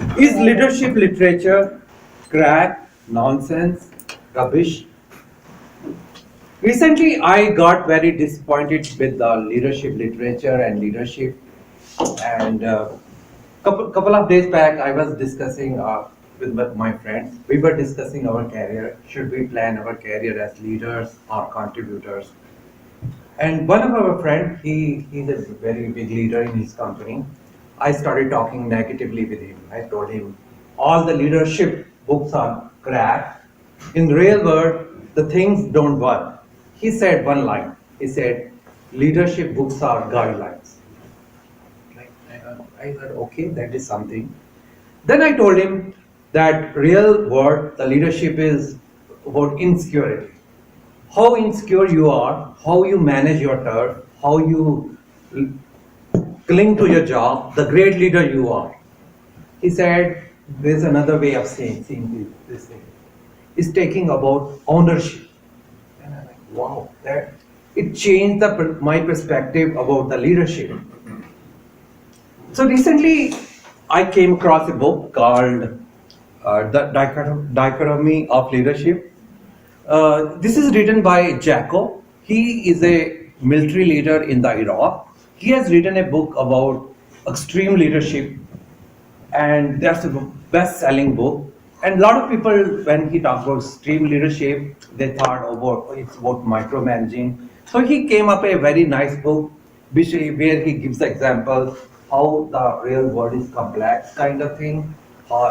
Is leadership literature crap, nonsense, rubbish? Recently, I got very disappointed with the leadership literature and leadership. And couple of days back, I was discussing with my friends. We were discussing our career. Should we plan our career as leaders or contributors? And one of our friend, he's a very big leader in his company. I started talking negatively with him. I told him all the leadership books are crap. In the real world, the things don't work. He said one line. He said, leadership books are guidelines. Like, I said, okay, that is something. Then I told him that real world, the leadership is about insecurity. How insecure you are, how you manage your turf, how you cling to your job, the great leader you are. He said, there's another way of seeing this thing. It's taking about ownership. And I'm like, wow, that it changed my perspective about the leadership. So recently, I came across a book called The Dichotomy of Leadership. This is written by Jocko. He is a military leader in the Iraq. He has written a book about extreme leadership, and that's a best-selling book. And a lot of people, when he talked about extreme leadership, they thought about it's about micromanaging. So he came up a very nice book, where he gives examples how the real world is complex, kind of thing.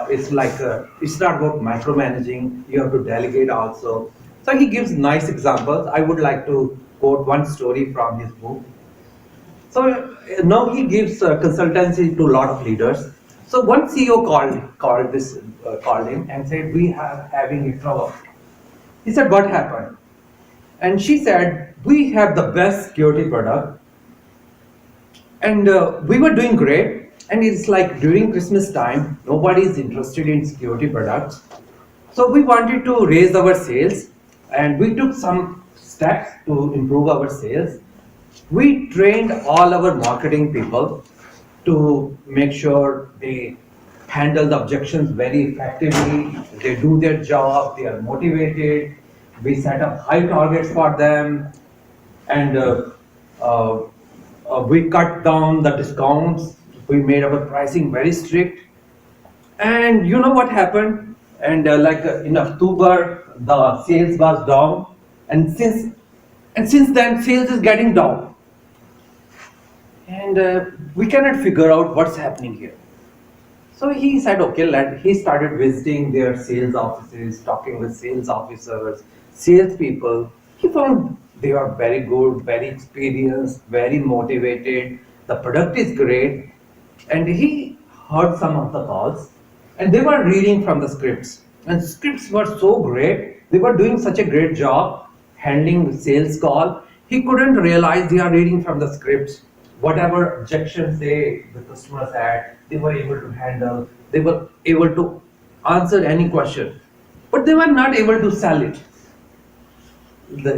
It's not about micromanaging. You have to delegate also. So he gives nice examples. I would like to quote one story from his book. So now he gives consultancy to a lot of leaders. So one CEO called him and said, "We are having a trouble." He said, "What happened?" And she said, "We have the best security product, and we were doing great. And it's like during Christmas time, nobody is interested in security products. So we wanted to raise our sales, and we took some steps to improve our sales. We trained all our marketing people to make sure they handle the objections very effectively. They do their job, they are motivated. We set up high targets for them, and uh, we cut down the discounts. We made our pricing very strict. And you know what happened? And in October, the sales was down, and since then, sales is getting down. And we cannot figure out what's happening here. So he said, okay, he started visiting their sales offices, talking with sales officers, salespeople. He found they are very good, very experienced, very motivated. The product is great. And he heard some of the calls, and they were reading from the scripts. And scripts were so great. They were doing such a great job handling the sales call. He couldn't realize they are reading from the scripts. Whatever objections the customers had, they were able to handle. They were able to answer any question, but they were not able to sell it.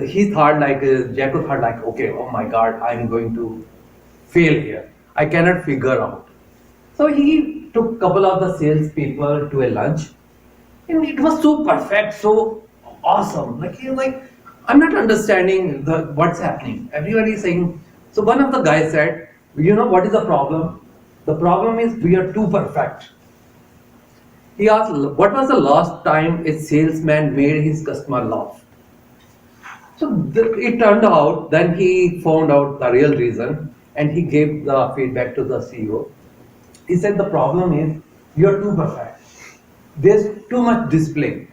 He thought Jacko thought like, okay, oh my God, I'm going to fail here. I cannot figure out. So he took a couple of the salespeople to a lunch, and it was so perfect, so awesome. Like he's like, I'm not understanding what's happening. Everybody is saying. So one of the guys said, you know what is the problem? The problem is we are too perfect. He asked, what was the last time a salesman made his customer laugh? So it turned out, then he found out the real reason, and he gave the feedback to the CEO. He said the problem is you're too perfect. There's too much display.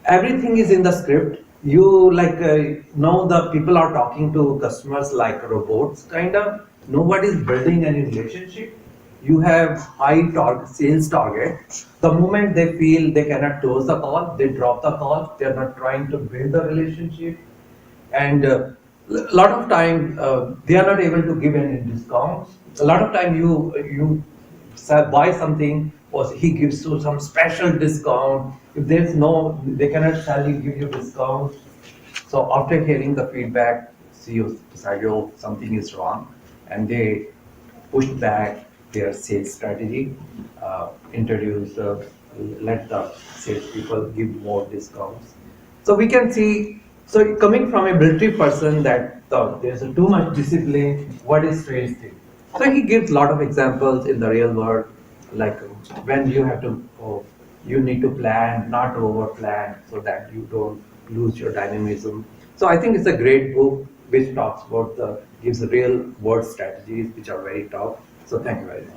Everything is in the script. You now the people are talking to customers like robots, kind of. Nobody's building any relationship. You have high sales target. The moment they feel they cannot close the call, they drop the call. They're not trying to build the relationship, and a lot of time they are not able to give any discounts. A lot of time you buy something, or he gives you some special discount. If there's no, they cannot sell you, give you discount. So after hearing the feedback, CEO decided, oh, something is wrong, and they pushed back. their sales strategy, introduce, let the salespeople give more discounts. So we can see, so coming from a military person that there's too much discipline, what is strange thing? So he gives a lot of examples in the real world, like when you have to, you need to plan, not over plan, so that you don't lose your dynamism. So I think it's a great book which talks about gives real world strategies which are very tough. So thank you very much.